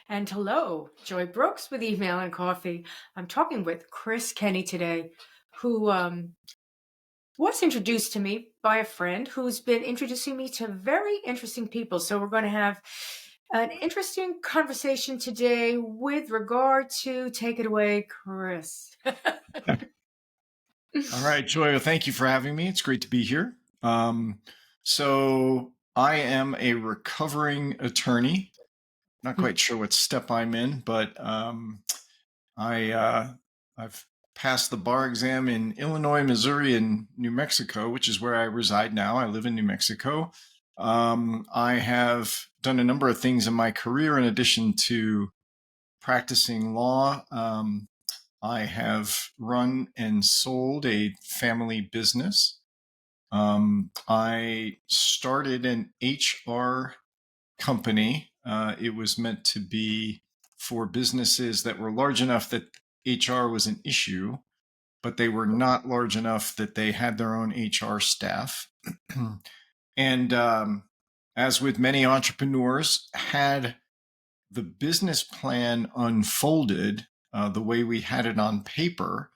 And hello, Joy Brooks with Email and Coffee. I'm talking with Chris Kenny today, who was introduced to me by a friend who's been introducing me to very interesting people. So we're going to have an interesting conversation today with regard to take it away, Chris. All right, Joy, well, thank you for having me. It's great to be here. So I am a recovering attorney. Not quite sure what step I'm in, but I've passed the bar exam in Illinois, Missouri, and New Mexico, which is where I reside now. I live in New Mexico. I have done a number of things in my career in addition to practicing law. I have run and sold a family business. I started an HR company. It was meant to be for businesses that were large enough that HR was an issue, but they were not large enough that they had their own HR staff. And as with many entrepreneurs, had the business plan unfolded the way we had it on paper,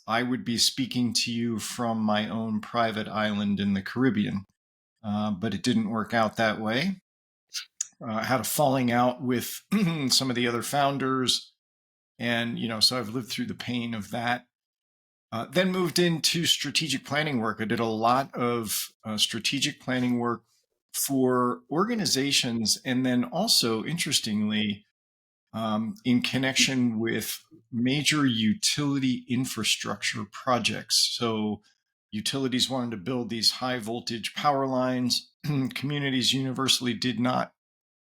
I would be speaking to you from my own private island in the Caribbean. But it didn't work out that way. I had a falling out with some of the other founders. And, so I've lived through the pain of that. Then moved into strategic planning work. I did a lot of strategic planning work for organizations. And then also, interestingly, in connection with major utility infrastructure projects. So utilities wanted to build these high voltage power lines. Communities universally did not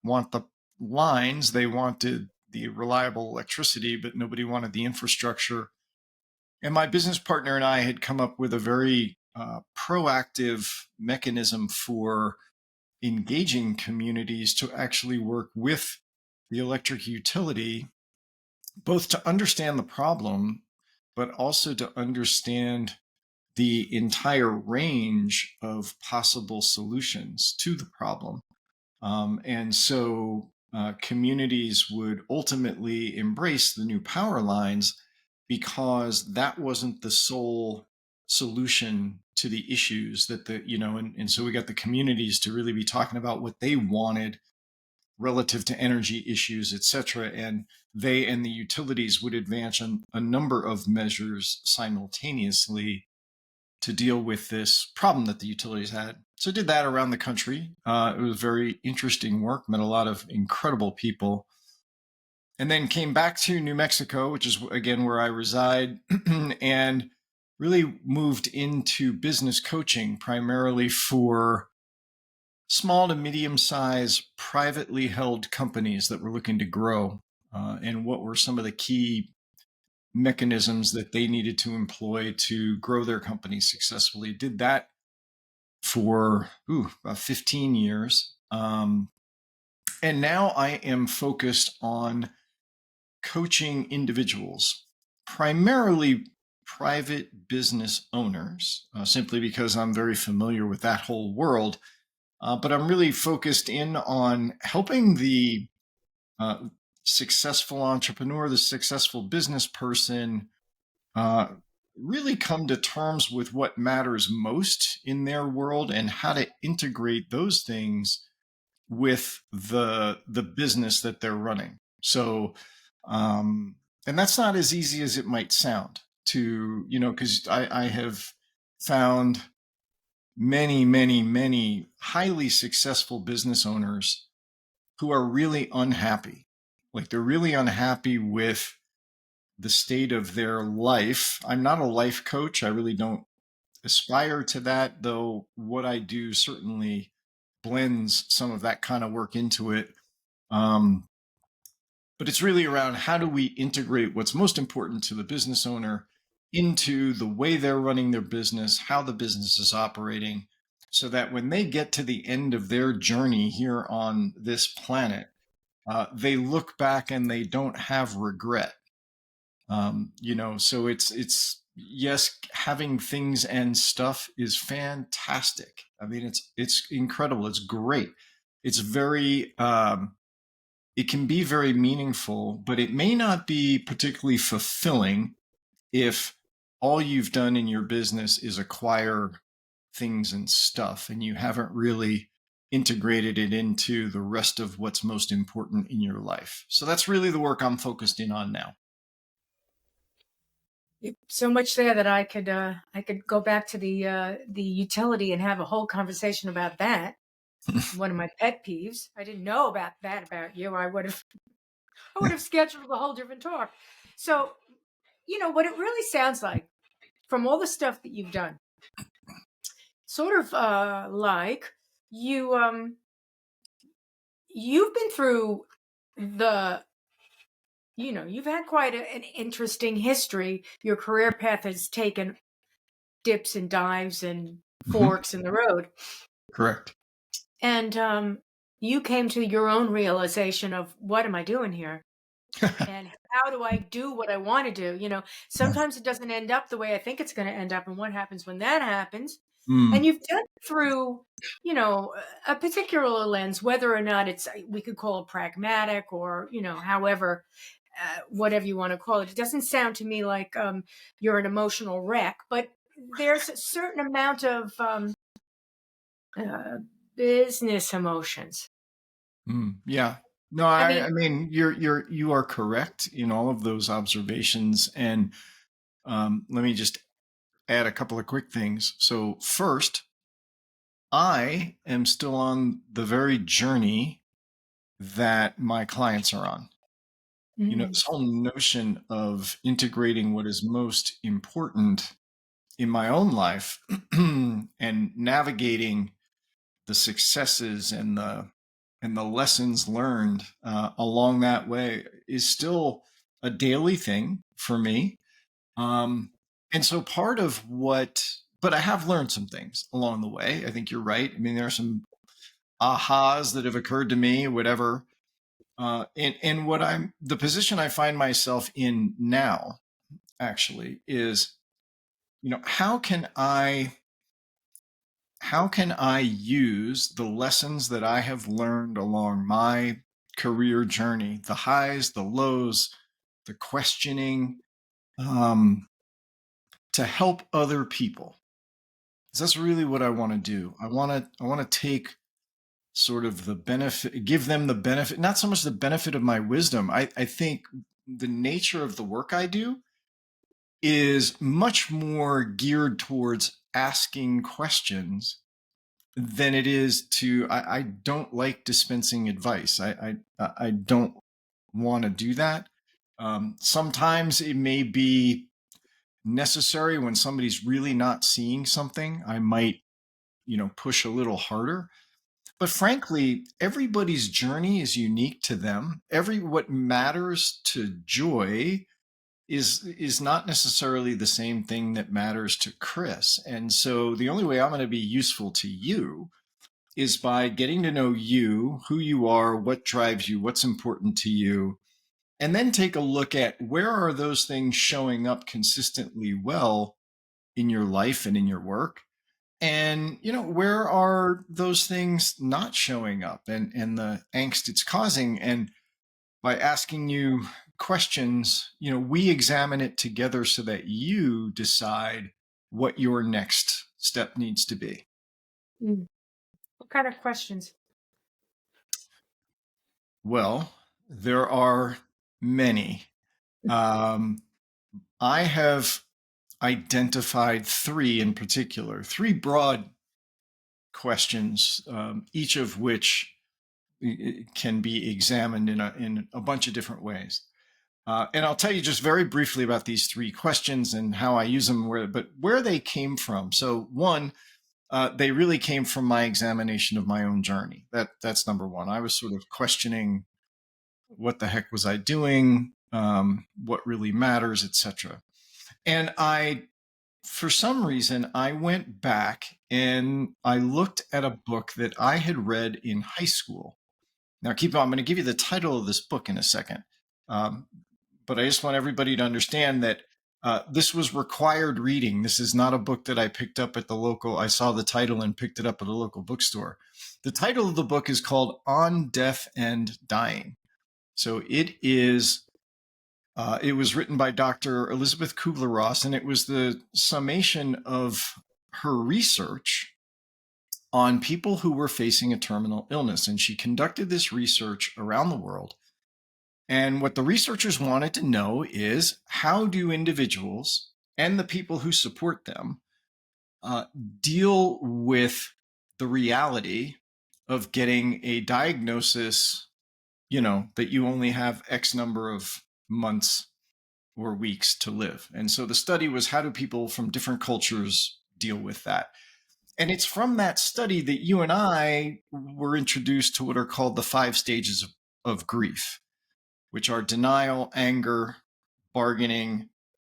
want the lines. They wanted the reliable electricity, but nobody wanted the infrastructure. And my business partner and I had come up with a very proactive mechanism for engaging communities to actually work with the electric utility, both to understand the problem, but also to understand the entire range of possible solutions to the problem. And so communities would ultimately embrace the new power lines because that wasn't the sole solution to the issues that and so we got the communities to really be talking about what they wanted relative to energy issues, et cetera. And they and the utilities would advance a number of measures simultaneously to deal with this problem that the utilities had. So I did that around the country. It was very interesting work, met a lot of incredible people. And then came back to New Mexico, which is, again, where I reside, and really moved into business coaching, primarily for small to medium-sized privately held companies that were looking to grow, and what were some of the key mechanisms that they needed to employ to grow their company successfully. Did that for about 15 years. And now I am focused on coaching individuals, primarily private business owners, simply because I'm very familiar with that whole world. But I'm really focused in on helping the successful entrepreneur, the successful business person, really come to terms with what matters most in their world and how to integrate those things with the business that they're running. So, and that's not as easy as it might sound to, because I have found many, many, many highly successful business owners who are really unhappy. Like they're really unhappy with the state of their life. I'm not a life coach. I really don't aspire to that, though what I do certainly blends some of that kind of work into it. But it's really around how do we integrate what's most important to the business owner into the way they're running their business, how the business is operating, so that when they get to the end of their journey here on this planet, they look back and they don't have regret. So it's yes, having things and stuff is fantastic. I mean, it's incredible. It's great. It's very it can be very meaningful, but it may not be particularly fulfilling if all you've done in your business is acquire things and stuff and you haven't really integrated it into the rest of what's most important in your life. So that's really the work I'm focused in on now. So much there that I could go back to the utility and have a whole conversation about that. One of my pet peeves. I didn't know about that about you. I would have scheduled a whole different talk. So, what it really sounds like from all the stuff that you've done, sort of like you've been through the you've had quite an interesting history. Your career path has taken dips and dives and Mhm. forks in the road. Correct. And you came to your own realization of, what am I doing here? And how do I do what I want to do? Sometimes it doesn't end up the way I think it's going to end up. And what happens when that happens? And Mm, you've done it through, a particular lens, whether or not we could call it pragmatic or, however, whatever you want to call it. It doesn't sound to me like you're an emotional wreck, but there's a certain amount of uh, business emotions. yeah. No, I I mean, mean, you are correct in all of those observations. And let me just add a couple of quick things. So first, I am still on the very journey that my clients are on. mm, This whole notion of integrating what is most important in my own life and navigating the successes and the lessons learned along that way is still a daily thing for me. Um, and so part of but I have learned some things along the way. I think you're right. I mean, there are some ahas that have occurred to me, whatever. And the position I find myself in now actually is, how can I use the lessons that I have learned along my career journey, the highs, the lows, the questioning, um, to help other people? 'Cause that's really what I want to do. I want to take sort of the benefit, give them the benefit, not so much the benefit of my wisdom. I think the nature of the work I do is much more geared towards asking questions than it is to. I don't like dispensing advice. I don't want to do that. Sometimes it may be necessary when somebody's really not seeing something. I might, push a little harder. But frankly, everybody's journey is unique to them. What matters to Joy is not necessarily the same thing that matters to Chris. And so the only way I'm going to be useful to you is by getting to know you, who you are, what drives you, what's important to you, and then take a look at where are those things showing up consistently well in your life and in your work, and where are those things not showing up, and the angst it's causing. And by asking you questions, we examine it together so that you decide what your next step needs to be. mm. What kind of questions? Well, there are many. um, I have identified three in particular, three broad questions, each of which can be examined in a bunch of different ways. And I'll tell you just very briefly about these three questions and how I use them, but where they came from. So one, they really came from my examination of my own journey. That's number one. I was sort of questioning, what the heck was I doing? What really matters, etc. And for some reason, I went back and I looked at a book that I had read in high school. Now, keep on. I'm going to give you the title of this book in a second. Um, but I just want everybody to understand that this was required reading. This is not a book that I picked up at the local. I saw the title and picked it up at a local bookstore. The title of the book is called On Death and Dying. So it is. It was written by Dr. Elizabeth Kubler-Ross, and it was the summation of her research on people who were facing a terminal illness. And she conducted this research around the world. And what the researchers wanted to know is, how do individuals and the people who support them uh, deal with the reality of getting a diagnosis, that you only have X number of months or weeks to live. And so the study was, how do people from different cultures deal with that? And it's from that study that you and I were introduced to what are called the 5 stages of grief, which are denial, anger, bargaining,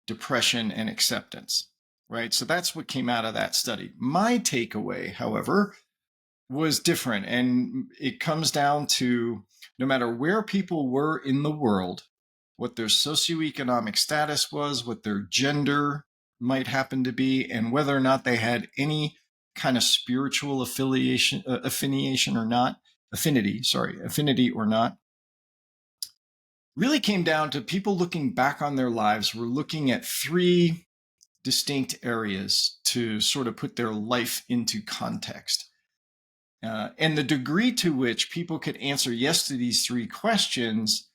depression, and acceptance, right? So that's what came out of that study. My takeaway, however, was different. And it comes down to, no matter where people were in the world, what their socioeconomic status was, what their gender might happen to be, and whether or not they had any kind of spiritual affinity or not, really came down to people looking back on their lives were looking at 3 distinct areas to sort of put their life into context. And the degree to which people could answer yes to these 3 questions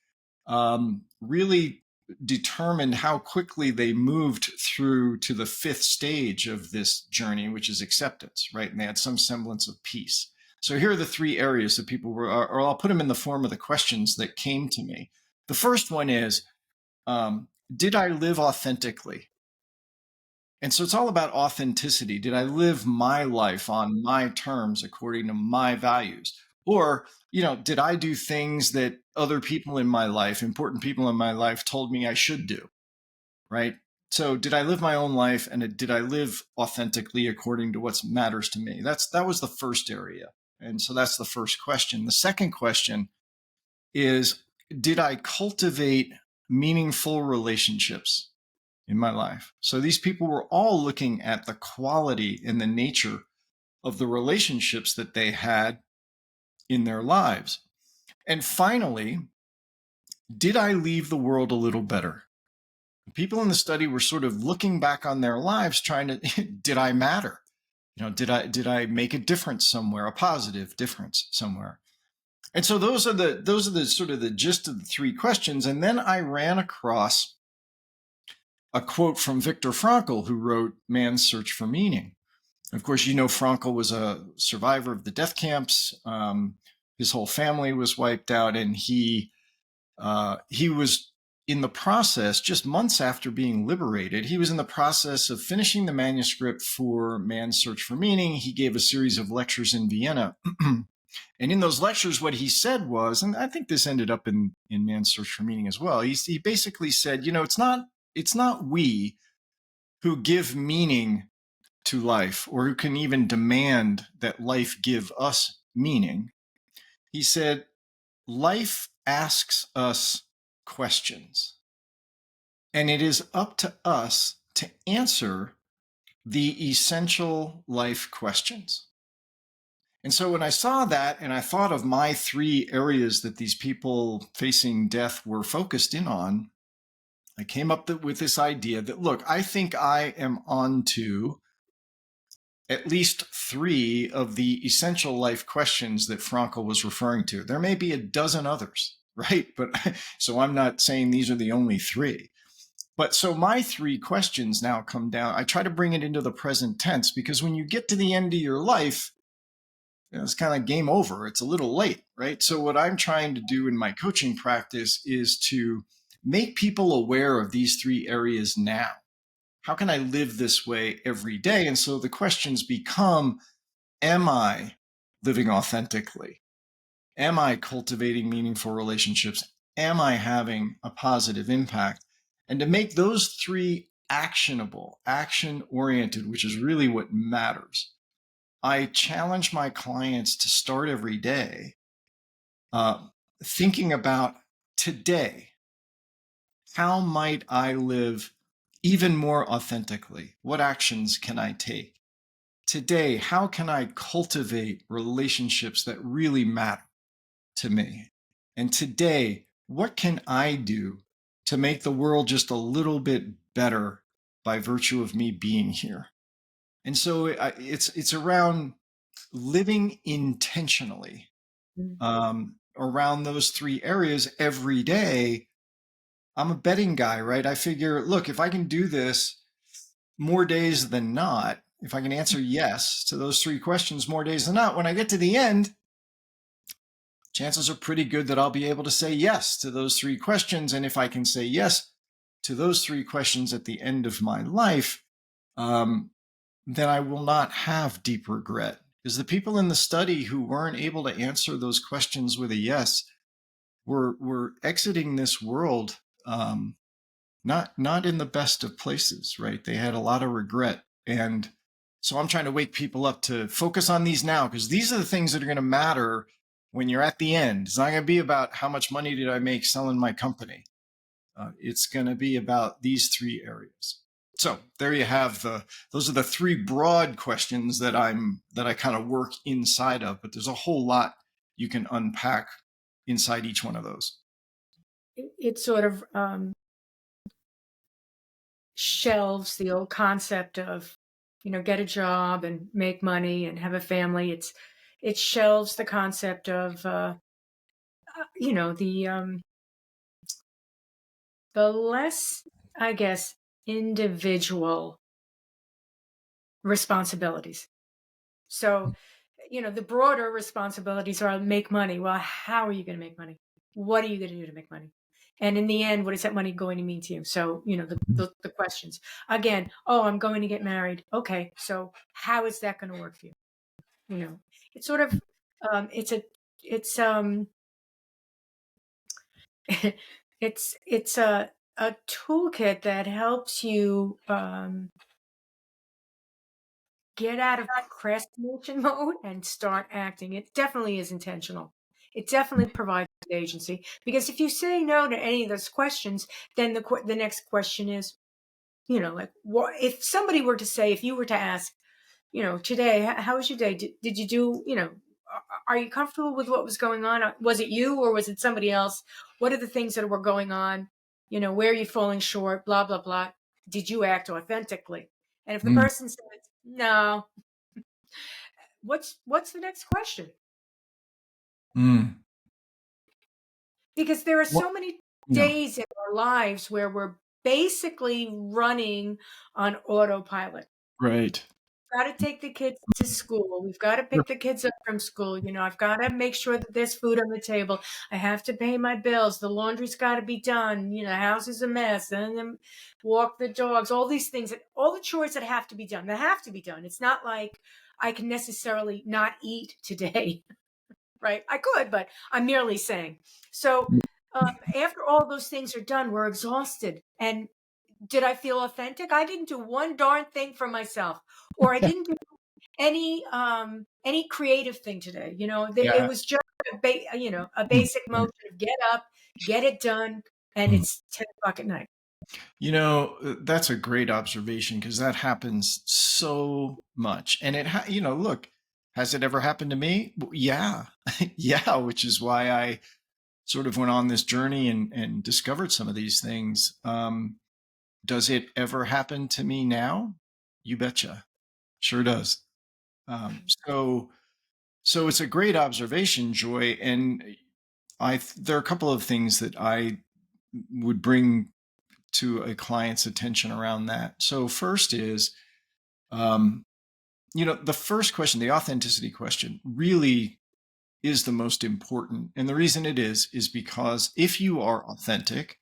really determined how quickly they moved through to the 5th stage of this journey, which is acceptance, right? And they had some semblance of peace. So here are the 3 areas that people were, or I'll put them in the form of the questions that came to me. The first one is, did I live authentically? And so it's all about authenticity. Did I live my life on my terms according to my values? Or, did I do things that other people in my life, important people in my life, told me I should do? Right? So did I live my own life, and did I live authentically according to what matters to me? That was the first area. And so that's the first question. The second question is, did I cultivate meaningful relationships in my life? So these people were all looking at the quality and the nature of the relationships that they had in their lives. And finally, did I leave the world a little better? People in the study were sort of looking back on their lives, trying to, did I matter? Did I make a difference somewhere, a positive difference somewhere? And so those are the sort of the gist of the 3 questions. And then I ran across a quote from Viktor Frankl, who wrote Man's Search for Meaning. Of course, Frankl was a survivor of the death camps. His whole family was wiped out, and he was in the process, just months after being liberated, he was in the process of finishing the manuscript for Man's Search for Meaning. He gave a series of lectures in Vienna. And in those lectures, what he said was, and I think this ended up in Man's Search for Meaning as well, he basically said, it's not we who give meaning to life, or who can even demand that life give us meaning. He said, life asks us questions, and it is up to us to answer the essential life questions. And so when I saw that, and I thought of my 3 areas that these people facing death were focused in on, I came up with this idea that, look, I think I am onto at least 3 of the essential life questions that Frankl was referring to. There may be a dozen others, right? But so I'm not saying these are the only 3. But so my 3 questions now come down. I try to bring it into the present tense, because when you get to the end of your life, it's kind of game over. It's a little late, right? So what I'm trying to do in my coaching practice is to make people aware of these 3 areas now. How can I live this way every day? And so the questions become, am I living authentically? Am I cultivating meaningful relationships? Am I having a positive impact? And to make those 3 actionable, action-oriented, which is really what matters, I challenge my clients to start every day thinking about, today, how might I live even more authentically? What actions can I take? Today, how can I cultivate relationships that really matter to me? And today, what can I do to make the world just a little bit better by virtue of me being here? And so it's around living intentionally Mm. around those three areas every day. I'm a betting guy, right? I figure, look, if I can do this more days than not, if I can answer yes to those three questions more days than not, when I get to the end, chances are pretty good that I'll be able to say yes to those three questions. And if I can say yes to those three questions at the end of my life, um, then I will not have deep regret. Because the people in the study who weren't able to answer those questions with a yes were exiting this world, not in the best of places, right? They had a lot of regret. And so I'm trying to wake people up to focus on these now, because these are the things that are going to matter when you're at the end. It's not going to be about how much money did I make selling my company. It's going to be about these three areas. So there you have those are the three broad questions that I kind of work inside of, but there's a whole lot you can unpack inside each one of those. It sort of shelves the old concept of, get a job and make money and have a family. It shelves the concept of, the less, I guess, individual responsibilities. So, the broader responsibilities are make money. Well, how are you going to make money? What are you going to do to make money? And in the end, what is that money going to mean to you? So, the questions again. Oh, I'm going to get married. Okay, so how is that going to work for you? It's sort of, it's it's a toolkit that helps you get out of procrastination mode and start acting. It definitely is intentional. It definitely provides agency, because if you say no to any of those questions, then the next question is, like, what if somebody were to say, if you were to ask, today, how was your day? Did you do, are you comfortable with what was going on? Was it you or was it somebody else? What are the things that were going on? Where are you falling short? Blah, blah, blah. Did you act authentically? And if the Mm, person says, no, what's the next question? mm. Because there are What? so many Yeah. days in our lives where we're basically running on autopilot. Right. Got to take the kids to school. We've got to Sure. pick the kids up from school. I've got to make sure that there's food on the table. I have to pay my bills. The laundry's got to be done. The house is a mess. And then walk the dogs. All these things, all the chores that have to be done. That have to be done. It's not like I can necessarily not eat today, right? I could, but I'm merely saying. So after all those things are done, we're exhausted. And did I feel authentic? I didn't do one darn thing for myself, or I didn't do any creative thing today. It Yeah. was just a basic motion of get up, get it done, and Mm. it's 10 o'clock at night. That's a great observation because that happens so much. And look, has it ever happened to me? Yeah. Yeah, which is why I sort of went on this journey and discovered some of these things. Does it ever happen to me now? You betcha. Sure does. Um, so, so it's a great observation, Joy. And there are a couple of things that I would bring to a client's attention around that. So first is, um, the first question, the authenticity question, really is the most important. And the reason it is because if you are authentic,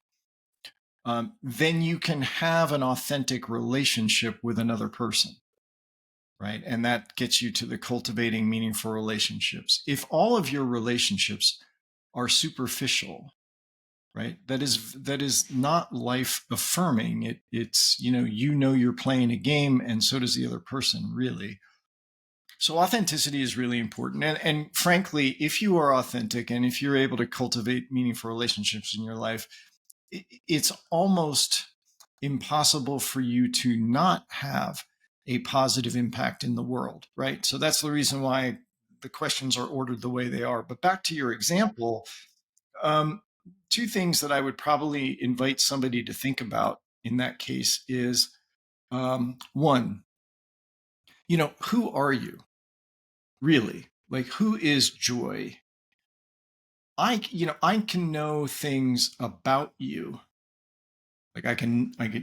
then you can have an authentic relationship with another person, right? And that gets you to the cultivating meaningful relationships. If all of your relationships are superficial, right, that is not life affirming. It's you're playing a game, and so does the other person, really. So authenticity is really important. And frankly, if you are authentic and if you're able to cultivate meaningful relationships in your life, it's almost impossible for you to not have a positive impact in the world, right? So that's the reason why the questions are ordered the way they are. But back to your example, um, two things that I would probably invite somebody to think about in that case is one, who are you really? Like, who is Joy? I can know things about you. Like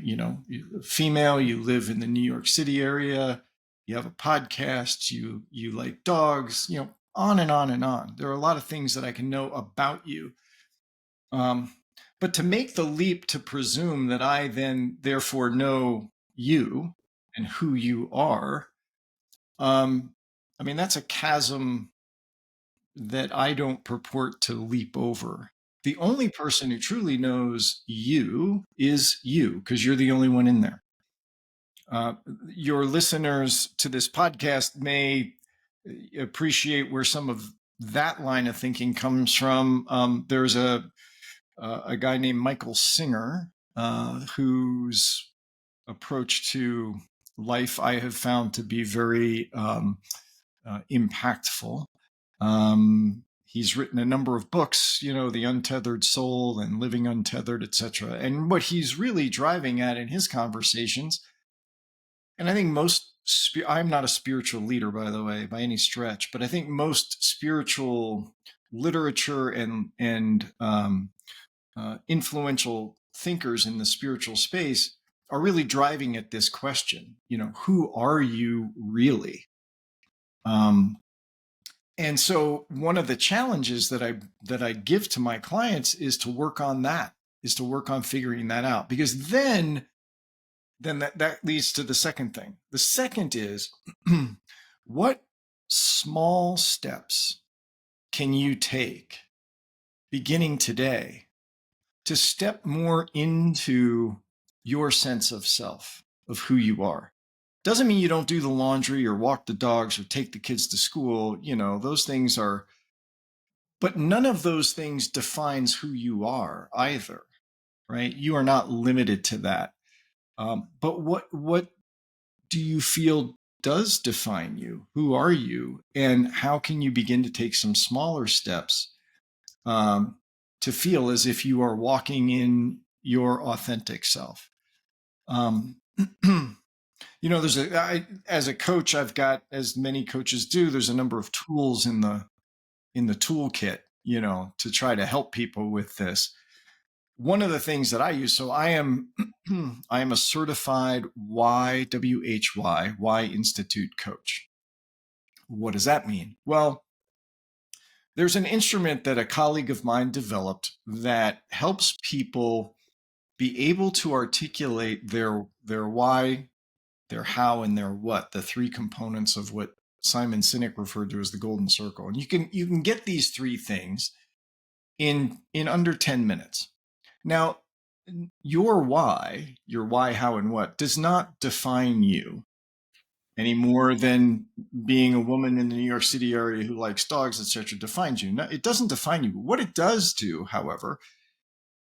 you're female, you live in the New York City area, you have a podcast, you like dogs, on and on and on. There are a lot of things that I can know about you. Um, but to make the leap to presume that I then therefore know you and who you are, that's a chasm that I don't purport to leap over. The only person who truly knows you is you, because you're the only one in there. Your listeners to this podcast may appreciate where some of that line of thinking comes from. There's a guy named Michael Singer whose approach to life I have found to be very impactful. He's written a number of books, The Untethered Soul and Living Untethered, etc. And what he's really driving at in his conversations, and I think I'm not a spiritual leader, by the way, by any stretch, but I think most spiritual literature and influential thinkers in the spiritual space are really driving at this question, who are you really? And so one of the challenges that I give to my clients is to work on that, is to work on figuring that out, because then that leads to the second thing. The second is what small steps can you take beginning today to step more into your sense of self, of who you are? Doesn't mean you don't do the laundry or walk the dogs or take the kids to school. Those things are, but none of those things defines who you are either, right? You are not limited to that. But what do you feel does define you? Who are you? And how can you begin to take some smaller steps to feel as if you are walking in your authentic self? As a coach, I've got, as many coaches do, there's a number of tools in the toolkit, to try to help people with this. One of the things that I use, so I am a certified Y Institute coach. What does that mean? Well, there's an instrument that a colleague of mine developed that helps people be able to articulate their why, their how, and their what, the three components of what Simon Sinek referred to as the golden circle. And you can get these three things in under 10 minutes. Now, your why, how, and what does not define you any more than being a woman in the New York City area who likes dogs, etc., defines you. No, it doesn't define you. What it does do, however,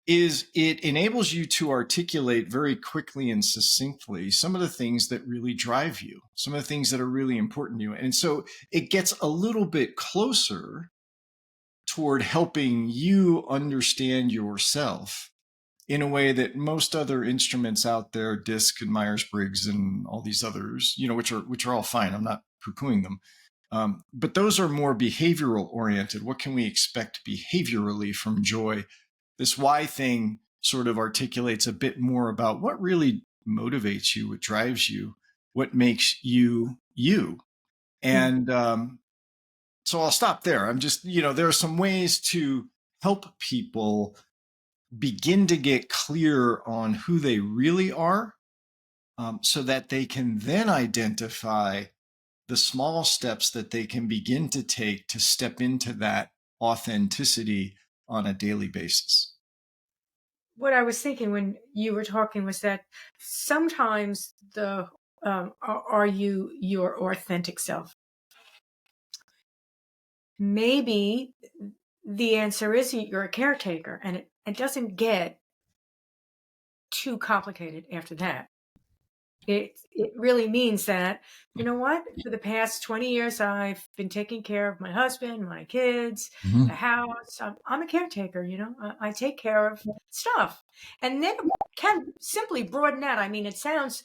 is it enables you to articulate very quickly and succinctly some of the things that really drive you, some of the things that are really important to you. And so it gets a little bit closer toward helping you understand yourself in a way that most other instruments out there, DISC and Myers-Briggs and all these others, which are all fine. I'm not poo-pooing them. But those are more behavioral oriented. What can we expect behaviorally from joy? This why thing sort of articulates a bit more about what really motivates you, what drives you, what makes you you. And so I'll stop there. I'm just, there are some ways to help people begin to get clear on who they really are, so that they can then identify the small steps that they can begin to take to step into that authenticity on a daily basis. What I was thinking when you were talking was that sometimes are you your authentic self? Maybe the answer is you're a caretaker, and it doesn't get too complicated after that. It really means that, you know what? For the past 20 years, I've been taking care of my husband, my kids, the Mhm. house. I'm a caretaker, I take care of stuff. And then it can simply broaden out. I mean, it sounds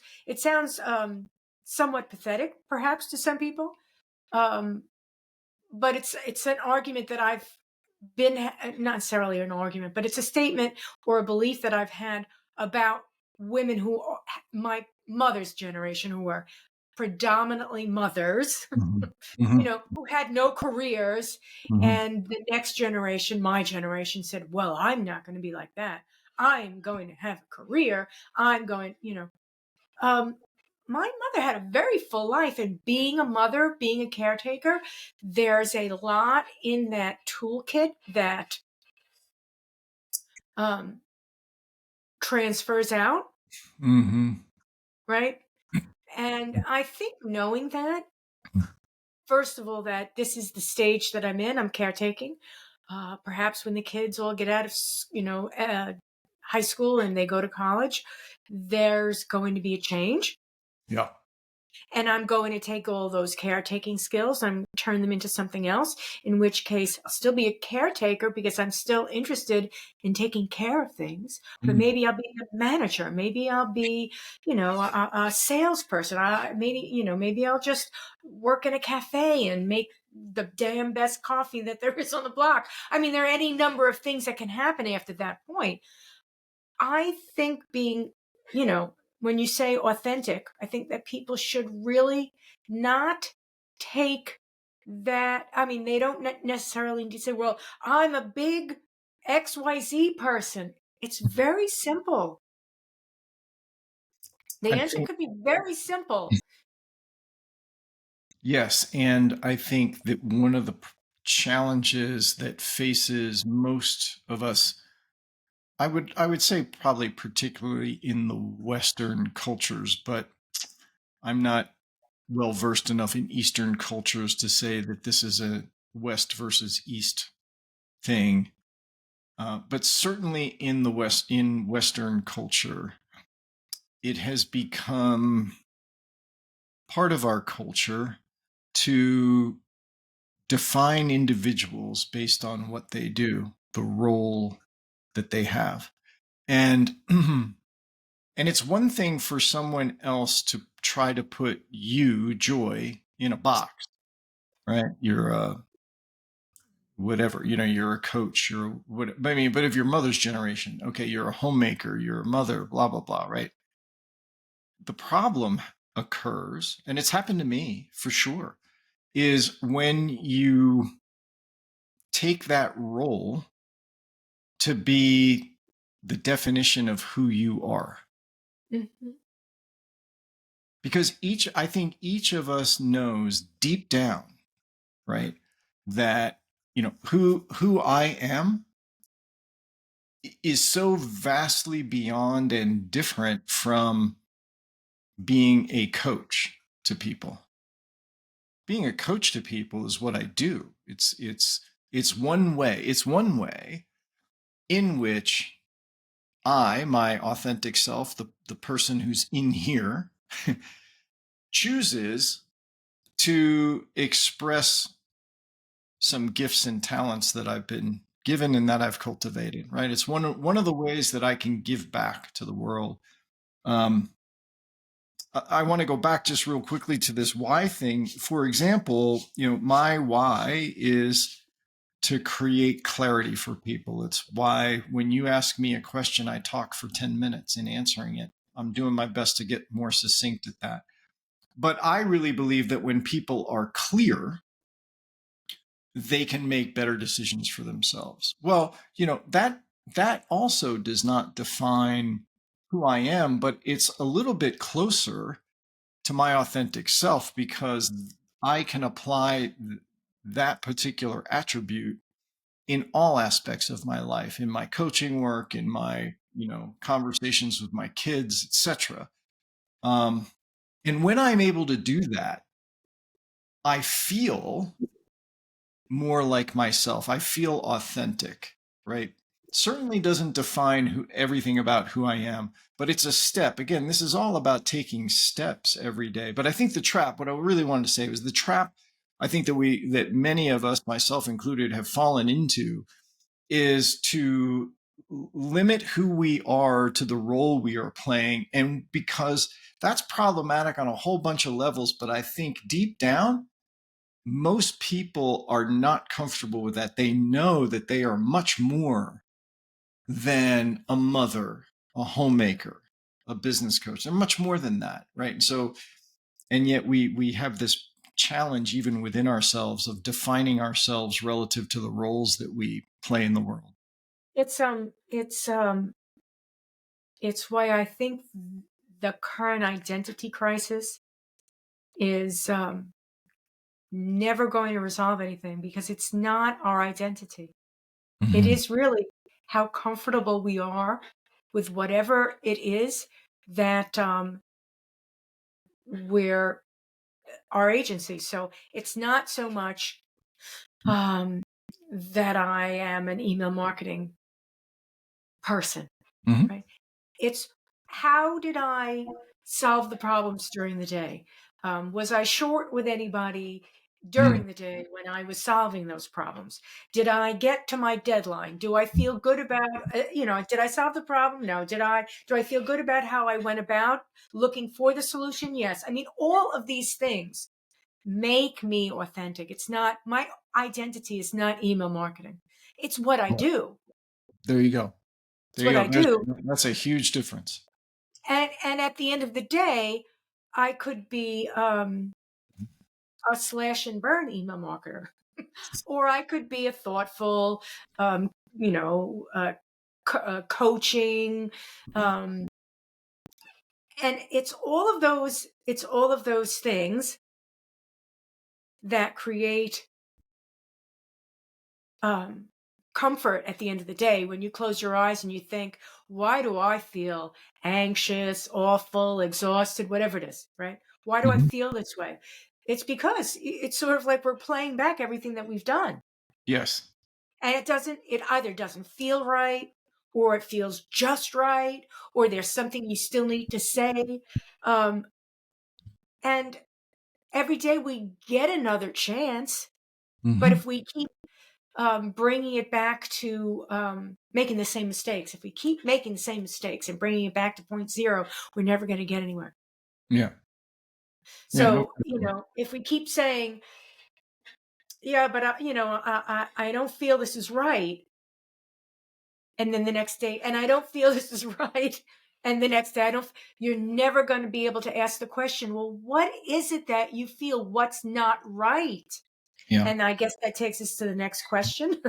somewhat pathetic, perhaps, to some people. Um, but it's an argument that I've not necessarily an argument, but it's a statement or a belief that I've had about women who are my mother's generation, who were predominantly mothers, Mhm. Mhm. who had no careers. Mhm. And the next generation, my generation, said, well, I'm not going to be like that. I'm going to have a career. I'm going, um, my mother had a very full life, and being a mother, being a caretaker, there's a lot in that toolkit that um, transfers out, Mhm. right? And I think knowing that, first of all, that this is the stage that I'm in, I'm caretaking. Perhaps when the kids all get out of, high school and they go to college, there's going to be a change. Yeah. And I'm going to take all those caretaking skills and turn them into something else, in which case I'll still be a caretaker because I'm still interested in taking care of things. But Mhm. maybe I'll be a manager. Maybe I'll be, a salesperson. Maybe I'll just work in a cafe and make the damn best coffee that there is on the block. I mean, there are any number of things that can happen after that point. I think when you say authentic, I think that people should really not take that. I mean, they don't necessarily need to say, well, I'm a big XYZ person. It's very simple. The I answer think could be very simple. yes, and I think that one of the challenges that faces most of us, I would say probably particularly in the Western cultures, but I'm not well versed enough in Eastern cultures to say that this is a West versus East thing. But certainly in Western culture, it has become part of our culture to define individuals based on what they do, the role that they have. And and it's one thing for someone else to try to put you, Joy, in a box, right? You're a whatever, you're a coach, you're what I mean, but of your mother's generation, okay, you're a homemaker, you're a mother, blah, blah, blah, right? The problem occurs, and it's happened to me for sure, is when you take that role to be the definition of who you are. Mhm. Because I think each of us knows deep down, right, that, who I am is so vastly beyond and different from being a coach to people. Being a coach to people is what I do. It's one way. It's one way in which my authentic self, the person who's in here, chooses to express some gifts and talents that I've been given and that I've cultivated, right? It's one of the ways that I can give back to the world. Um, I want to go back just real quickly to this why thing. For example, my why is to create clarity for people. It's why when you ask me a question, I talk for 10 minutes in answering it. I'm doing my best to get more succinct at that. But I really believe that when people are clear, they can make better decisions for themselves. Well, that also does not define who I am, but it's a little bit closer to my authentic self because I can apply that particular attribute in all aspects of my life, in my coaching work, in my, conversations with my kids, etc. Um, and when I'm able to do that, I feel more like myself. I feel authentic, right? certainly doesn't define everything about who I am, but it's a step. Again, this is all about taking steps every day. But I think the trap, what I really wanted to say was the trap I think that many of us, myself included, have fallen into is to limit who we are to the role we are playing. And because that's problematic on a whole bunch of levels, but I think deep down, most people are not comfortable with that. They know that they are much more than a mother, a homemaker, a business coach. They're much more than that, right? And so, and yet we have this challenge even within ourselves of defining ourselves relative to the roles that we play in the world. It's why I think the current identity crisis is never going to resolve anything, because it's not our identity. It Mm-hmm. is really how comfortable we are with whatever it is that we're our agency. So it's not so much um, that I am an email marketing person, Mm-hmm. right? It's how did I solve the problems during the day? Was I short with anybody Mm-hmm. during the day when I was solving those problems? Did I get to my deadline? Do I feel good about, did I solve the problem? No. Do I feel good about how I went about looking for the solution? Yes. I mean, all of these things make me authentic. It's not, my identity is not email marketing. It's what I do. There you go. It's There you what go. I do. That's a huge difference. And at the end of the day, I could be a slash and burn email marketer, or I could be a thoughtful, um, you know, coaching, um, and it's all of those. It's all of those things that create um, comfort at the end of the day when you close your eyes and you think, why do I feel anxious, awful, exhausted, whatever it is, right? Why do I Mm-hmm. feel this way? It's because it's sort of like we're playing back everything that we've done. Yes. And it either doesn't feel right, or it feels just right, or there's something you still need to say. Um, and every day we get another chance. But Mm-hmm. if we keep bringing it back to making the same mistakes. If we keep making the same mistakes and bringing it back to point zero, we're never going to get anywhere. Yeah. Yeah. No. So, if we keep saying, yeah, but, I don't feel this is right. And then the next day, and I don't feel this is right. And the next day, you're never going to be able to ask the question, well, what is it that you feel? What's not right? Yeah. And I guess that takes us to the next question.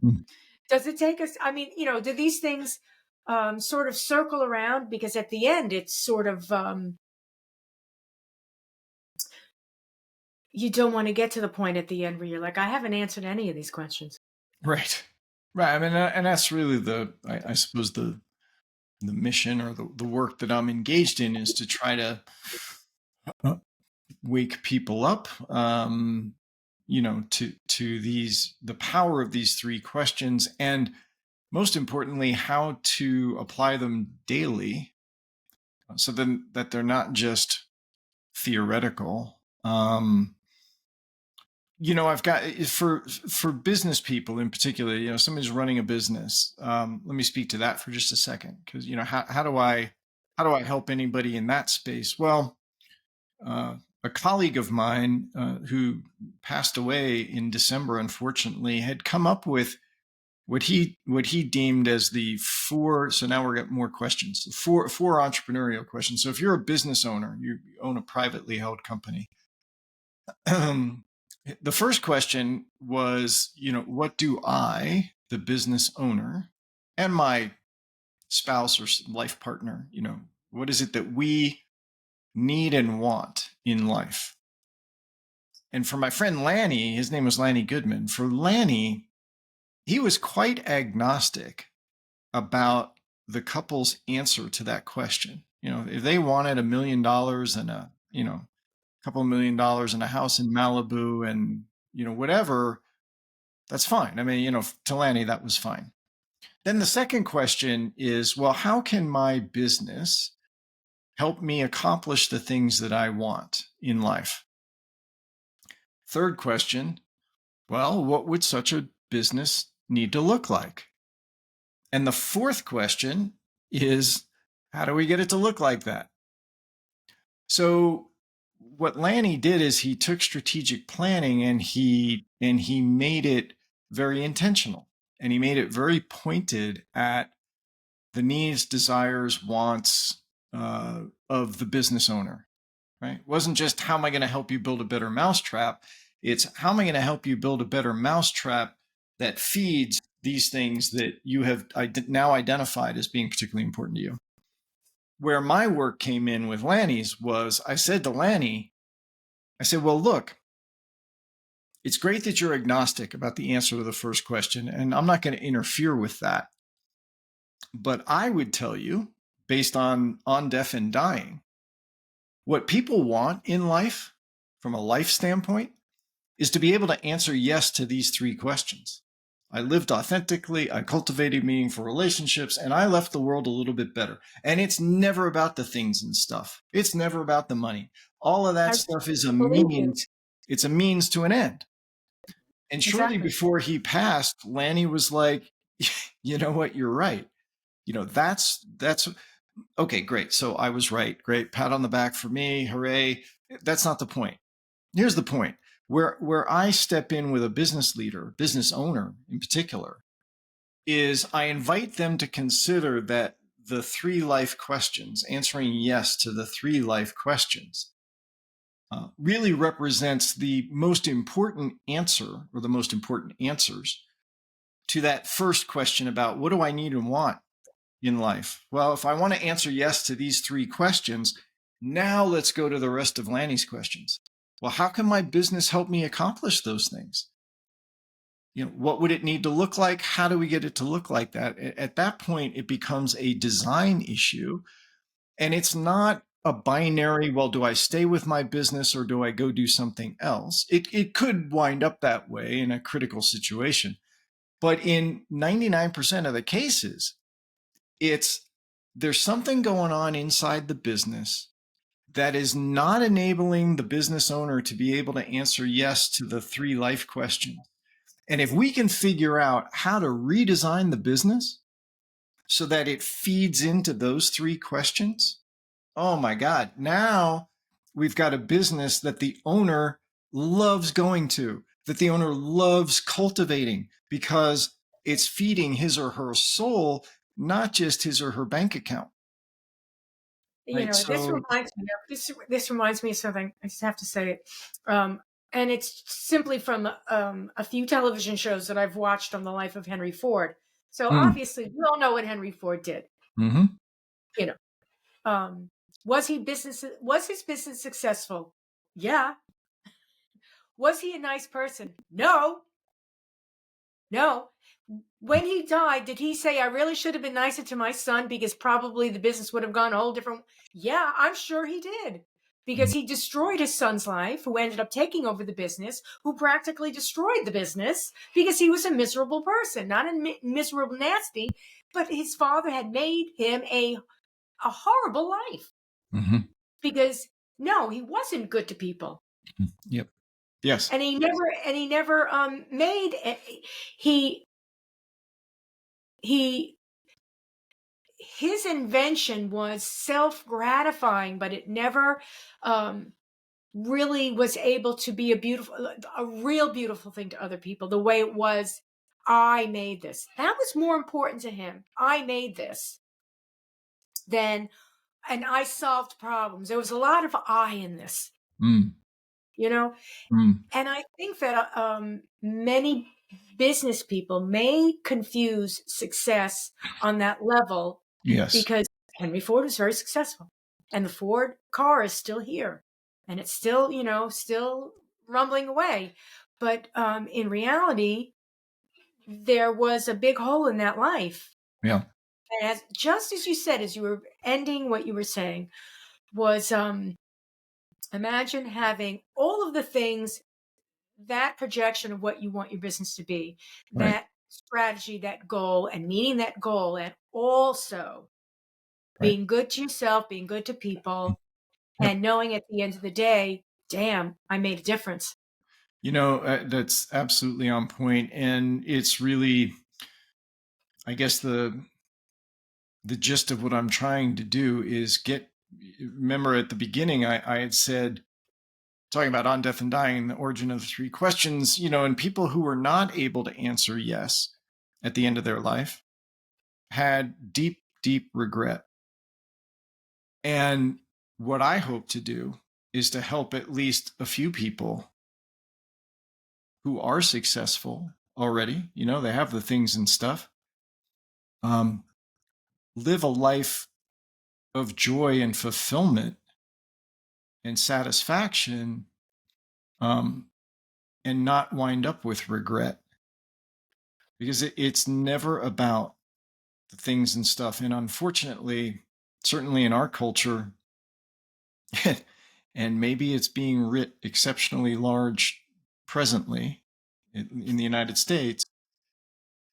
Mm. Does it take us? I mean, do these things sort of circle around? Because at the end, it's sort of you don't want to get to the point at the end where you're like, I haven't answered any of these questions. Right. Right. I mean, and that's really I suppose the mission or the work that I'm engaged in is to try to uh, wake people up, to the power of these three questions, and most importantly, how to apply them daily, so then that they're not just theoretical. I've got for business people in particular, somebody's running a business. Let me speak to that for just a second, because how do I help anybody in that space? Well, a colleague of mine who passed away in December, unfortunately, had come up with what he deemed as the four. So now we're getting more questions. Four entrepreneurial questions. So if you're a business owner, you own a privately held company. The first question was, what do I, the business owner, and my spouse or life partner, what is it that we need and want in life? And for my friend Lanny, his name was Lanny Goodman. For Lanny, he was quite agnostic about the couple's answer to that question. If they wanted $1 million and a couple $1 million and a house in Malibu and, whatever, that's fine. I mean, to Lanny, that was fine. Then the second question is, well, how can my business help me accomplish the things that I want in life? Third question, well, what would such a business need to look like? And the fourth question is, how do we get it to look like that? So what Lanny did is he took strategic planning and he made it very intentional, and he made it very pointed at the needs, desires, wants of the business owner. Right? It wasn't just how am I going to help you build a better mousetrap. It's how am I going to help you build a better mousetrap that feeds these things that you have now identified as being particularly important to you. Where my work came in with Lanny's was I said to Lanny, I said, well, look, it's great that you're agnostic about the answer to the first question, and I'm not going to interfere with that. But I would tell you, based on deaf and dying, what people want in life, from a life standpoint, is to be able to answer yes to these three questions. I lived authentically, I cultivated meaningful relationships, and I left the world a little bit better. And it's never about the things and stuff. It's never about the money. All of that I stuff is a believe you. means. It's a means to an end. And shortly Exactly. before he passed, Lanny was like, you know what, you're right. That's okay, great. So I was right. Great. Pat on the back for me. Hooray. That's not the point. Here's the point. Where I step in with a business leader, business owner in particular, is I invite them to consider that the three life questions, answering yes to the three life questions, really represents the most important answer, or the most important answers to that first question about what do I need and want in life? Well, if I want to answer yes to these three questions, now let's go to the rest of Lanny's questions. Well, how can my business help me accomplish those things? What would it need to look like? How do we get it to look like that? At that point, it becomes a design issue. And it's not a binary, well, do I stay with my business or do I go do something else? It could wind up that way in a critical situation. But in 99% of the cases, there's something going on inside the business that is not enabling the business owner to be able to answer yes to the three life questions. And if we can figure out how to redesign the business so that it feeds into those three questions, oh my God, now we've got a business that the owner loves going to, that the owner loves cultivating, because it's feeding his or her soul, not just his or her bank account. Right. This So, reminds me of this reminds me of something. I just have to say it. And it's simply from a few television shows that I've watched on the life of Henry Ford. So mm, obviously, we all know what Henry Ford did. mm-hmm, You know, um, was his business successful? Yeah. Was he a nice person? No. No. When he died, did he say, I really should have been nicer to my son because probably the business would have gone a whole different? Yeah, I'm sure he did. Because he destroyed his son's life, who ended up taking over the business, who practically destroyed the business because he was a miserable person, not a miserable nasty, but his father had made him a horrible life mm-hmm, because no, he wasn't good to people. yep, yes, And he never made he he his invention was self-gratifying, but it never um, really was able to be a real beautiful thing to other people the way it was. I made this. That was more important to him. I made this than, and I solved problems. There was a lot of I in this, mm, you know? mm, And I think that many business people may confuse success on that level yes, because Henry Ford was very successful and the Ford car is still here and it's still, still rumbling away. But in reality, there was a big hole in that life. yeah, And just as you said, as you were ending what you were saying, was imagine having all of the things, that projection of what you want your business to be, right, that strategy, that goal, and meeting that goal, and also Right. being good to yourself, being good to people, Yep. and knowing at the end of the day, damn, I made a difference. That's absolutely on point, and it's really, I guess, the gist of what I'm trying to do is get. Remember at the beginning, I had said, talking about on death and dying, the origin of the three questions, and people who were not able to answer yes at the end of their life had deep, deep regret. And what I hope to do is to help at least a few people who are successful already, they have the things and stuff, um, live a life of joy and fulfillment and satisfaction, um, and not wind up with regret, because it's never about the things and stuff. And unfortunately, certainly in our culture, and maybe it's being writ exceptionally large presently in the United States,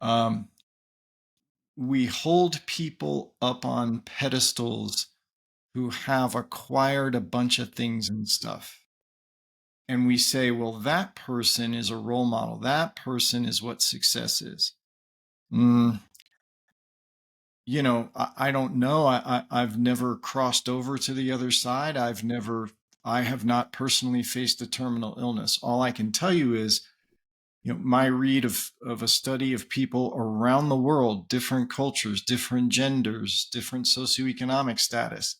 um, we hold people up on pedestals who have acquired a bunch of things and stuff. And we say, well, that person is a role model. That person is what success is. Mm, I don't know. I've never crossed over to the other side. I have not personally faced a terminal illness. All I can tell you is, my read of a study of people around the world, different cultures, different genders, different socioeconomic status.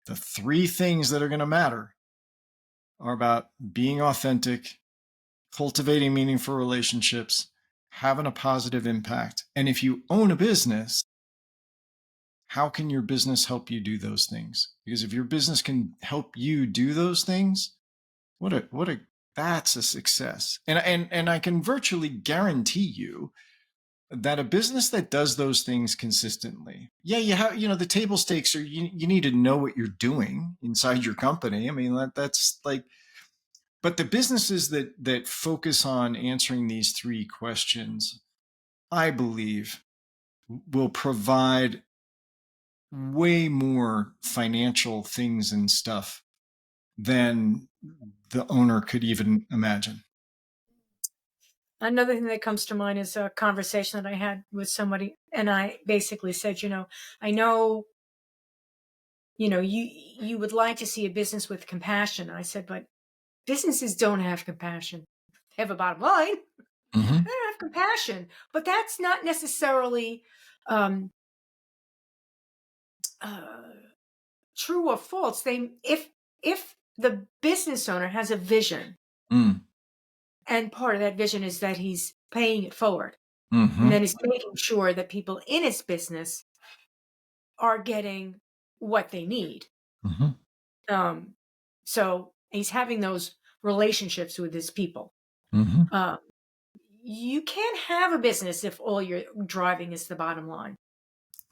The three things that are going to matter are about being authentic, cultivating meaningful relationships, having a positive impact. And if you own a business, how can your business help you do those things? Because if your business can help you do those things, that's a success. And I can virtually guarantee you that a business that does those things consistently, yeah, the table stakes are, you need to know what you're doing inside your company. I mean, that's like, but the businesses that focus on answering these three questions, I believe, will provide way more financial things and stuff than the owner could even imagine. Another thing that comes to mind is a conversation that I had with somebody, and I basically said, I know, you would like to see a business with compassion. I said, but businesses don't have compassion. They have a bottom line. Mm-hmm. They don't have compassion, but that's not necessarily um, uh, true or false. If the business owner has a vision, Mm. and part of that vision is that he's paying it forward, and Mm-hmm. then he's making sure that people in his business are getting what they need. Mm-hmm. Um, so he's having those relationships with his people. Mm-hmm. Um, you can't have a business if all you're driving is the bottom line.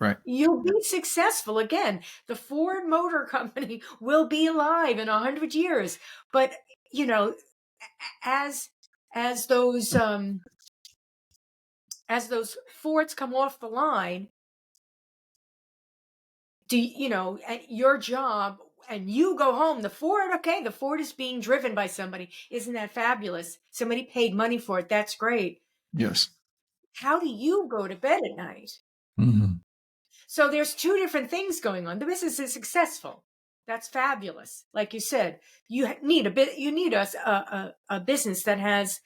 Right. You'll be successful. Again, the Ford Motor Company will be alive in 100 years. But you know, as as those um, as those Fords come off the line, your job, and you go home, the Ford, okay, the Ford is being driven by somebody. Isn't that fabulous? Somebody paid money for it. That's great. Yes. How do you go to bed at night? Mm-hmm. So there's two different things going on. The business is successful. That's fabulous. Like you said, you need a business that has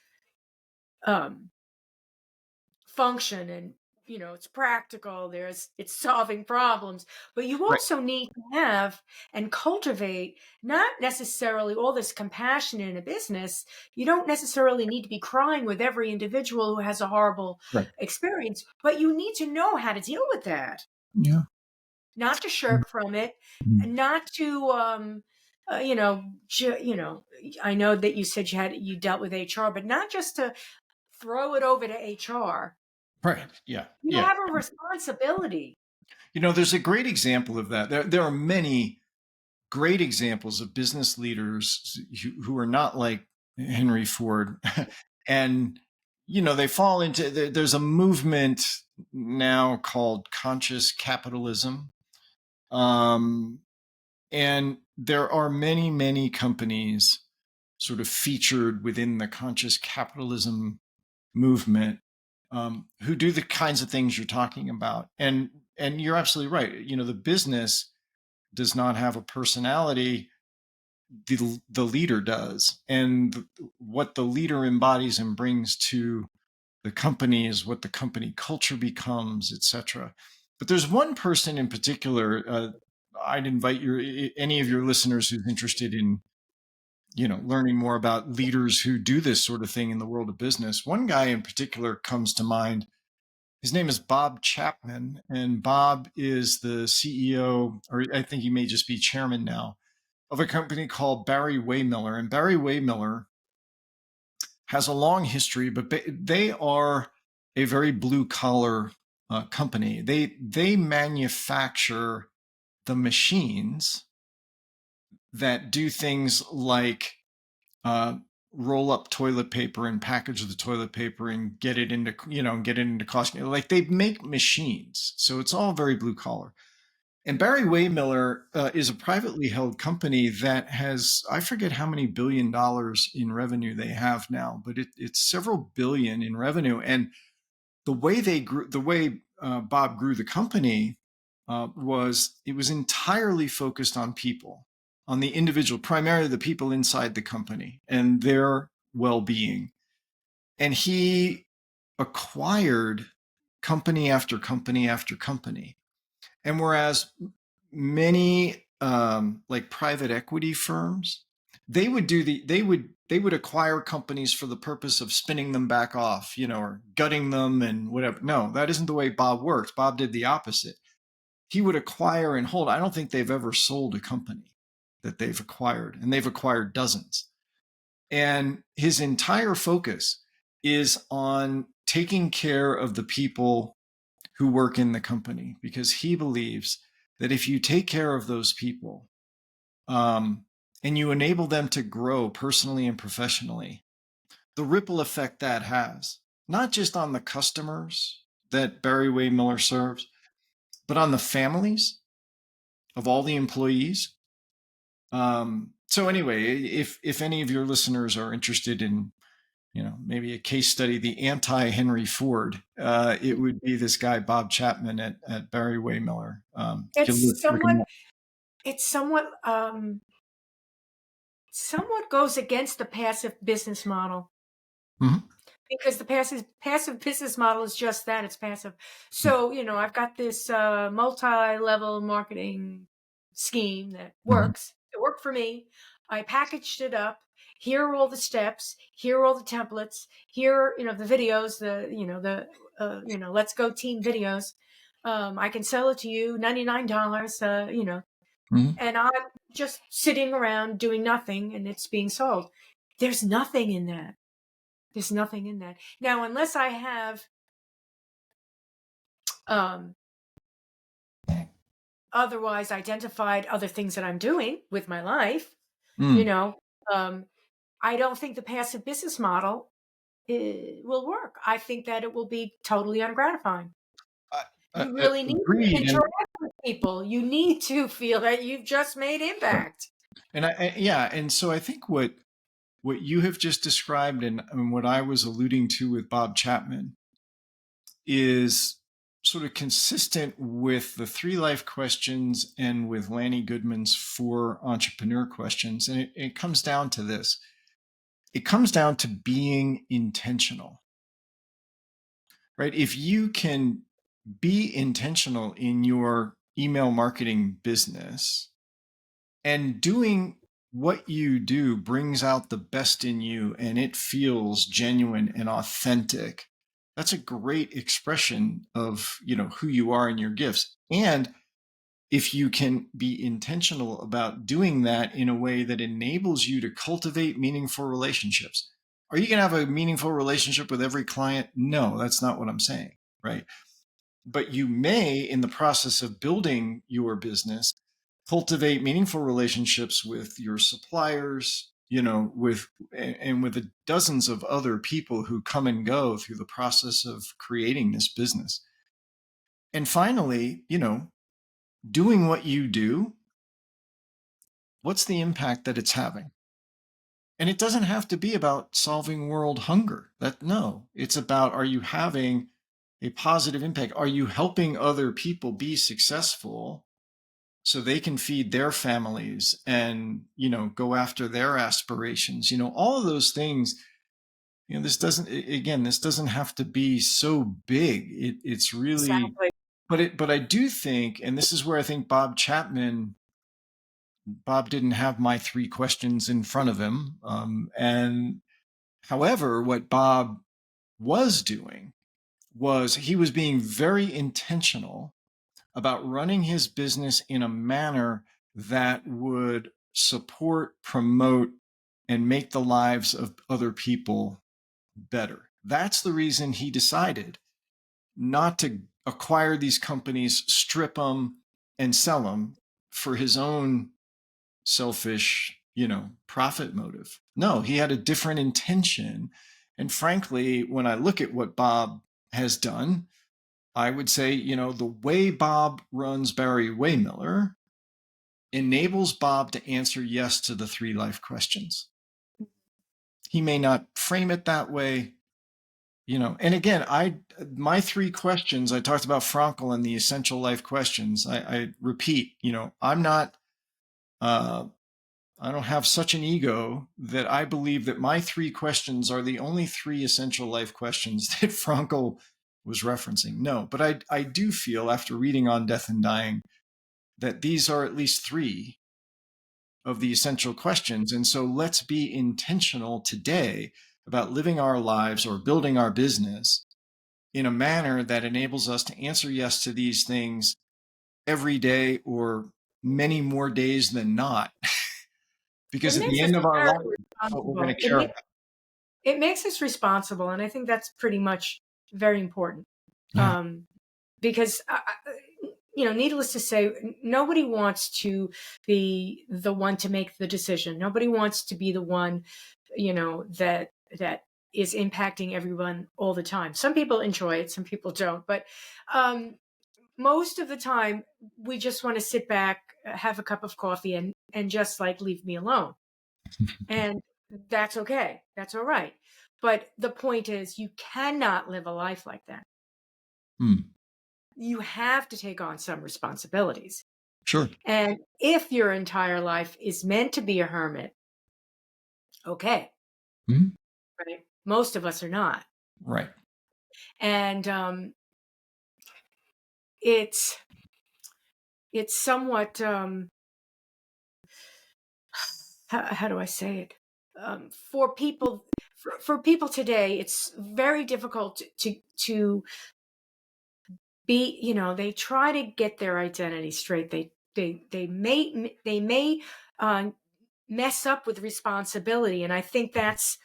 um, function, and it's practical. It's solving problems, but you Right. also need to have and cultivate not necessarily all this compassion in a business. You don't necessarily need to be crying with every individual who has a horrible Right. experience, but you need to know how to deal with that, Yeah. not to shirk from it, Mm-hmm. not to I know that you said you dealt with HR, but not just to throw it over to HR. Right. Yeah. You Yeah. have a responsibility. There's a great example of that. There are many great examples of business leaders who are not like Henry Ford. And they fall into, there's a movement now called conscious capitalism. Um, and there are many, many companies sort of featured within the conscious capitalism movement, who do the kinds of things you're talking about. And you're absolutely right. The business does not have a personality. The leader does. And what the leader embodies and brings to the company is what the company culture becomes, etc. But there's one person in particular. I'd invite any of your listeners who's interested in learning more about leaders who do this sort of thing in the world of business. One guy in particular comes to mind. His name is Bob Chapman, and Bob is the CEO, or I think he may just be chairman now, of a company called Barry Waymiller. And Barry Waymiller has a long history, but they are a very blue collar company. They manufacture the machines that do things like roll up toilet paper and package the toilet paper and get it into cost. Like, they make machines, so it's all very blue collar. And Barry Waymiller is a privately held company that has, I forget how many $billion in revenue they have now, but it's several billion in revenue. And the way Bob grew the company was it was entirely focused on people, on the individual, primarily the people inside the company and their well-being. And he acquired company after company after company. And whereas many like private equity firms, they would acquire companies for the purpose of spinning them back off, or gutting them and whatever. No, that isn't the way Bob works. Bob did the opposite. He would acquire and hold. I don't think they've ever sold a company that they've acquired, and they've acquired dozens. And his entire focus is on taking care of the people who work in the company, because he believes that if you take care of those people, and you enable them to grow personally and professionally, the ripple effect that has, not just on the customers that Barry Waymiller serves, but on the families of all the employees. So anyway, if any of your listeners are interested in, maybe a case study, the anti-Henry Ford, it would be this guy, Bob Chapman at Barry Waymiller. It's somewhat goes against the passive business model. Mm-hmm. Because the passive business model is just that, it's passive. So, I've got this multi-level marketing scheme that works. It worked for me. I packaged it up. Here are all the steps. Here are all the templates. Here, the videos, let's go team videos. I can sell it to you, $99, Mm-hmm. and I'm just sitting around doing nothing, and it's being sold. There's nothing in that. There's nothing in that. Now, unless I have otherwise identified other things that I'm doing with my life, I don't think the passive business model will work. I think that it will be totally ungratifying. You really need to Agreed. interact with people. You need to feel that you've just made impact. And so I think what you have just described, and what I was alluding to with Bob Chapman, is sort of consistent with the 3 life questions and with Lanny Goodman's 4 entrepreneur questions. And it comes down to this. It comes down to being intentional, right? If you can be intentional in your email marketing business, and doing what you do brings out the best in you, and it feels genuine and authentic, that's a great expression of who you are and your gifts. And if you can be intentional about doing that in a way that enables you to cultivate meaningful relationships. Are you going to have a meaningful relationship with every client? No, that's not what I'm saying, right? But you may, in the process of building your business, cultivate meaningful relationships with your suppliers, with and with the dozens of other people who come and go through the process of creating this business. And finally, doing what you do, what's the impact that it's having? And it doesn't have to be about solving world hunger. No, it's about, are you having a positive impact? Are you helping other people be successful so they can feed their families and, go after their aspirations? All of those things. This doesn't have to be so big. It's really, Exactly. but I do think, and this is where I think Bob didn't have my three questions in front of him. And however, what Bob was doing was he was being very intentional about running his business in a manner that would support, promote, and make the lives of other people better. That's the reason he decided not to acquire these companies, strip them, and sell them for his own selfish, profit motive. No, he had a different intention. And frankly, when I look at what Bob has done, I would say, the way Bob runs Barry Waymiller enables Bob to answer yes to the three life questions. He may not frame it that way, and again, my three questions, I talked about Frankl and the essential life questions. I repeat, I'm not, I don't have such an ego that I believe that my three questions are the only three essential life questions that Frankl was referencing. No, but I do feel after reading On Death and Dying that these are at least three of the essential questions. And so let's be intentional today about living our lives or building our business in a manner that enables us to answer yes to these things every day or many more days than not. It Because at the makes us end of our very life, that's what we're going responsible. to care about. It makes us responsible, and I think that's pretty much very important. Yeah. Because needless to say, nobody wants to be the one to make the decision. Nobody wants to be the one, that is impacting everyone all the time. Some people enjoy it, some people don't, but most of the time we just want to sit back, have a cup of coffee, and just like leave me alone. And that's okay. That's all right. But the point is, you cannot live a life like that. Hmm. You have to take on some responsibilities. Sure. And if your entire life is meant to be a hermit, okay, Mhm. right? Most of us are not. Right. And it's somewhat, how do I say it? For people, for people today, it's very difficult to be, they try to get their identity straight. They may uh, mess up with responsibility, and I think that's,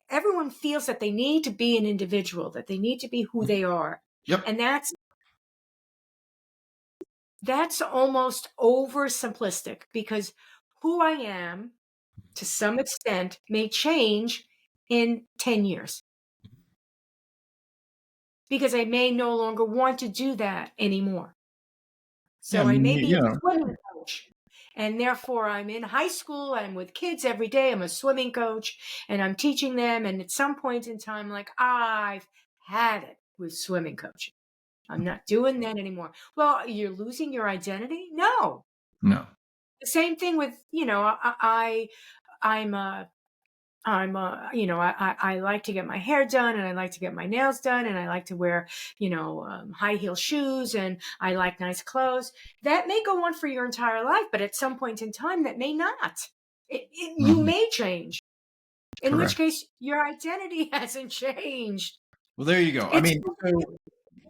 everyone feels that they need to be an individual, that they need to be who they are. Yep. And that's almost oversimplistic, because who I am to some extent may change in 10 years, because I may no longer want to do that anymore. Yeah. So I may be a swimming coach, and therefore I'm in high school, I'm with kids every day, I'm a swimming coach, and I'm teaching them. And at some point in time, like, I've had it with swimming coaching. I'm not doing that anymore. Well, you're losing your identity? No. No. The same thing with, I'm I like to get my hair done, and I like to get my nails done, and I like to wear, high heel shoes, and I like nice clothes. That may go on for your entire life, but at some point in time, that may not. You Mhm. may change, in which Correct. case your identity hasn't changed. Well, there you go. I It's, mean, so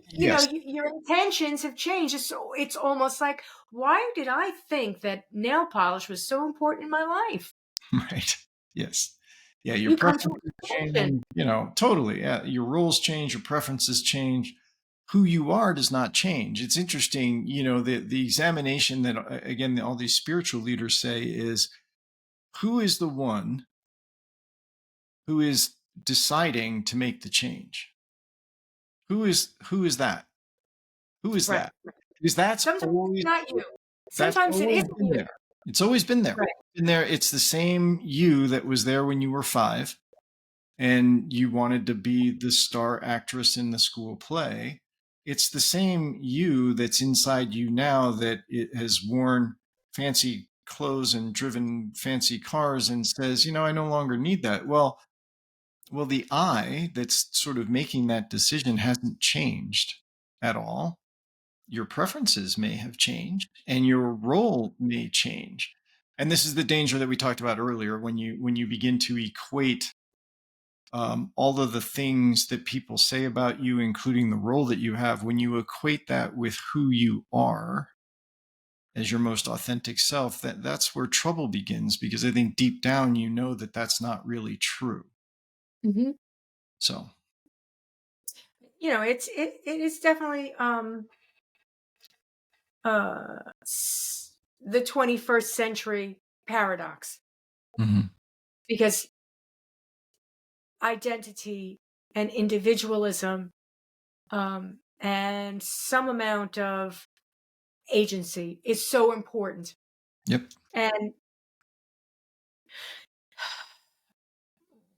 yes. your intentions have changed. It's almost like, why did I think that nail polish was so important in my life? Right. Yes. Yeah. Your You come to preferences a conclusion. change, totally. Yeah. Your roles change, your preferences change. Who you are does not change. It's interesting, the examination that, again, all these spiritual leaders say is who is the one who is deciding to make the change? Who is that? Who is Right. that? Because that's Sometimes it's always not you. that's Sometimes it always isn't been you. there. It's always been there. Right. Been there. It's the same you that was there when you were 5 and you wanted to be the star actress in the school play. It's the same you that's inside you now that it has worn fancy clothes and driven fancy cars and says, I no longer need that. Well, the I that's sort of making that decision hasn't changed at all. Your preferences may have changed and your role may change. And this is the danger that we talked about earlier when you begin to equate all of the things that people say about you, including the role that you have, when you equate that with who you are as your most authentic self, that's where trouble begins, because I think deep down you know that that's not really true. Hmm. So, It is definitely the 21st century paradox, mhm. because identity and individualism, and some amount of agency is so important. Yep. And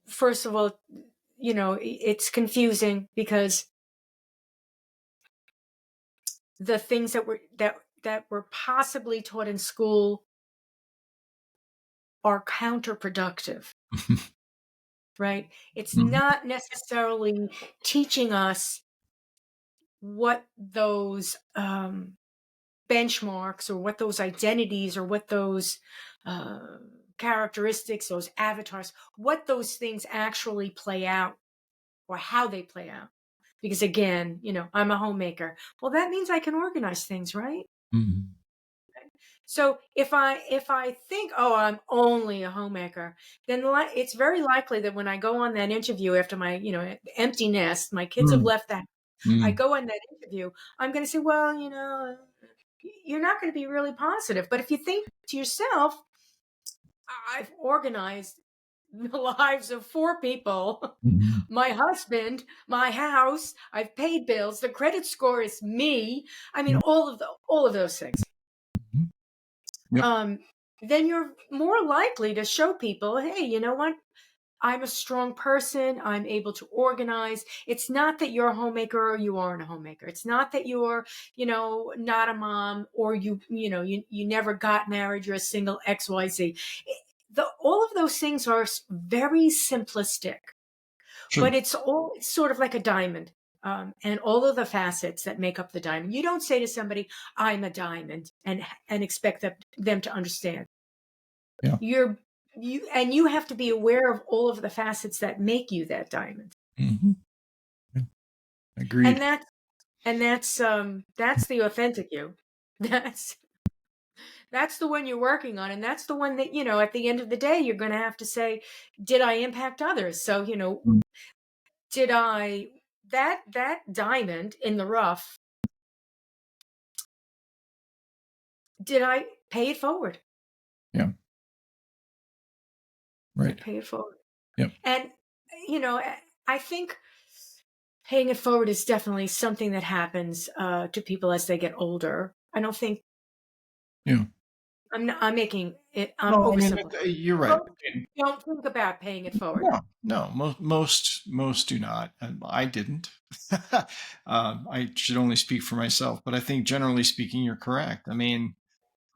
first of all, it's confusing because the things that were possibly taught in school are counterproductive, right? It's Mhm. not necessarily teaching us what those benchmarks, or what those identities, or what those uh, characteristics, those avatars, what those things actually play out, or how they play out. Because again, I'm a homemaker. Well, that means I can organize things, right? Mhm. So if I think, oh, I'm only a homemaker, then it's very likely that when I go on that interview after my empty nest, my kids have Mm, left that, I mm, go on that interview, I'm going to say, well, you're not going to be really positive. But if you think to yourself, I've organized the lives of 4 people, mhm. my husband, my house, I've paid bills, the credit score is me. I mean, Yep. all of those things. Mhm. Yep. Um, then you're more likely to show people, hey, you know what? I'm a strong person. I'm able to organize. It's not that you're a homemaker or you aren't a homemaker. It's not that you're, not a mom, or you never got married. You're a single XYZ. All of those things are very simplistic, Sure. but it's sort of like a diamond. And all of the facets that make up the diamond. You don't say to somebody, I'm a diamond, and expect them to understand. Yeah. You have to be aware of all of the facets that make you that diamond. Mhm. Yeah. And Agreed. that's the authentic you. That's that's the one you're working on, and that's the one that, at the end of the day, you're going to have to say, did I impact others? So, Mm, did I that diamond in the rough, did I pay it forward? yeah. Did I Right. pay it forward? Yep. And I think paying it forward is definitely something that happens to people as they get older. I don't think Yeah. I'm making it. I'm No, I mean, oversimplifying. you're right. Don't think about paying it forward. No, no, most do not. I didn't. I should only speak for myself, but I think generally speaking, you're correct. I mean,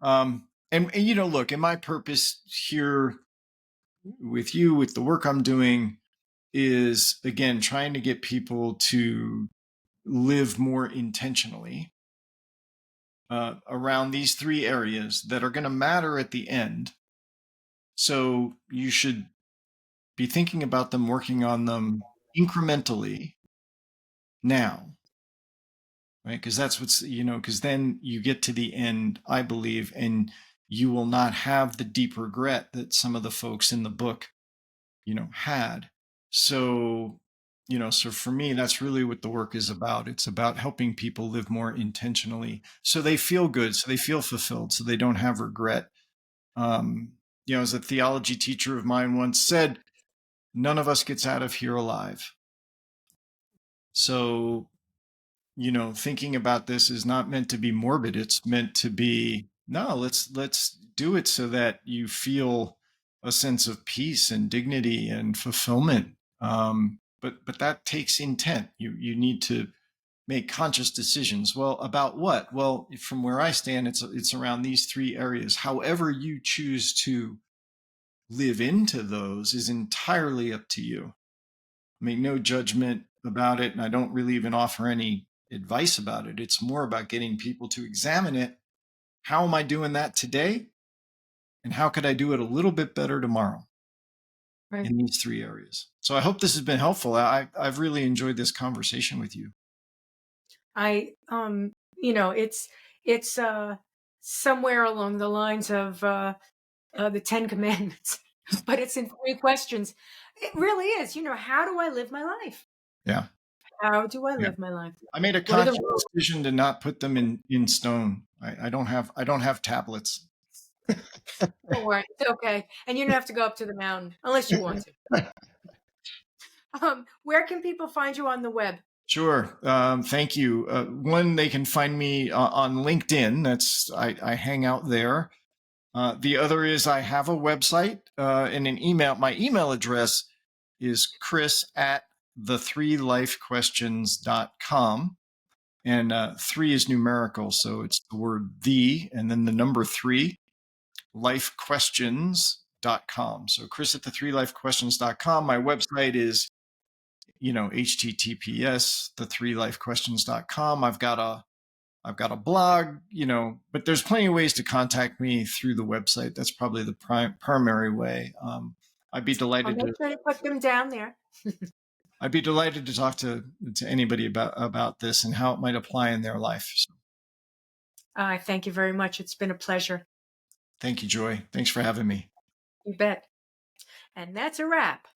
and look, and my purpose here with you, with the work I'm doing, is again trying to get people to live more intentionally around these 3 areas that are going to matter at the end. So you should be thinking about them, working on them incrementally now, right? Because that's because then you get to the end, I believe, and you will not have the deep regret that some of the folks in the book, had. So, so for me, that's really what the work is about. It's about helping people live more intentionally so they feel good, so they feel fulfilled, so they don't have regret. Um, as a theology teacher of mine once said, none of us gets out of here alive. So, thinking about this is not meant to be morbid. It's meant to be, no, let's do it so that you feel a sense of peace and dignity and fulfillment. But that takes intent. You need to make conscious decisions. Well, about what? Well, from where I stand, it's around these three areas. However you choose to live into those is entirely up to you. Make no judgment about it, and I don't really even offer any advice about it. It's more about getting people to examine it. How am I doing that today? And how could I do it a little bit better tomorrow Right. in these three areas? So I hope this has been helpful. I've really enjoyed this conversation with you. I, it's somewhere along the lines of the Ten Commandments, but it's in three questions. It really is. How do I live my life? Yeah. How do I Yeah. live my life? I made a What are the conscious rules? decision to not put them in stone. I don't have tablets. Don't worry, it's okay. And you don't have to go up to the mountain unless you want to. Where can people find you on the web? Sure. Thank you. One, they can find me on LinkedIn. I hang out there. The other is I have a website and an email. My email address is chris@the3lifequestions.com. And three is numerical. So it's the word the and then the number three, lifequestions.com. So chris@the3lifequestions.com. My website is https the3lifequestions.com. I've got a blog, but there's plenty of ways to contact me through the website. That's probably the primary way. I'd be I'll delighted make to sure to put them down there. talk to anybody about this and how it might apply in their life. So, Thank you very much. It's been a pleasure. thank you, Joy. Thanks for having me. You bet. And that's a wrap.